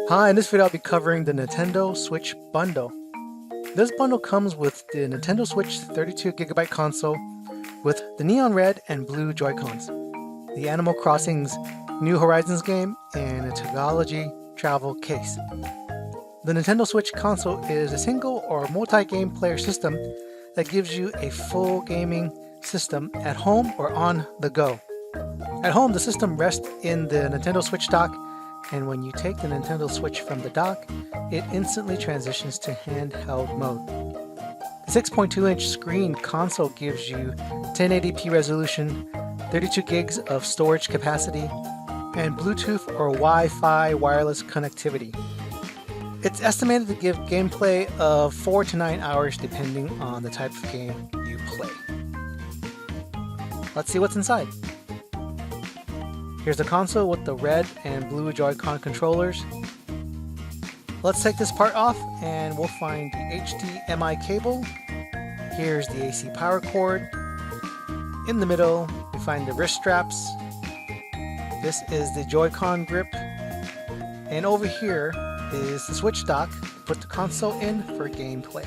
Hi, in this video I'll be covering the Nintendo Switch bundle. This bundle comes with the Nintendo Switch 32GB console with the neon red and blue Joy-Cons, the Animal Crossing's New Horizons game, and a Tigology Travel Case. The Nintendo Switch console is a single or multi-game player system that gives you a full gaming system at home or on the go. At home, the system rests in the Nintendo Switch dock, and when you take the Nintendo Switch from the dock, it instantly transitions to handheld mode. The 6.2-inch screen console gives you 1080p resolution, 32 gigs of storage capacity, and Bluetooth or Wi-Fi wireless connectivity. It's estimated to give gameplay of 4 to 9 hours depending on the type of game you play. Let's see what's inside. Here's the console with the red and blue Joy-Con controllers. Let's take this part off and we'll find the HDMI cable. Here's the AC power cord. In the middle, we find the wrist straps. This is the Joy-Con grip. And over here is the Switch dock to put the console in for gameplay.